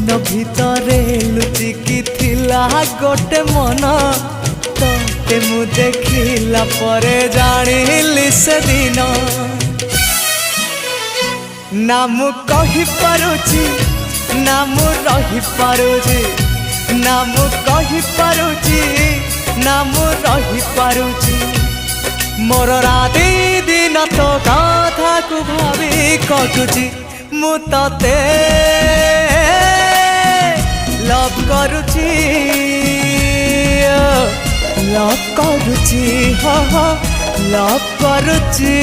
मन भितरे लुचिकी थिला गोटे मन ते मु देखिला परे जानिली से दिन ना मु कहि पारुची ना मु रही पारुची ना मु कहि पारुची ना मु रही पारुची मोर राति दिन तो कथा को भावी कटुची मु तते लव करुची लव करुची हाँ हाँ लव करुची।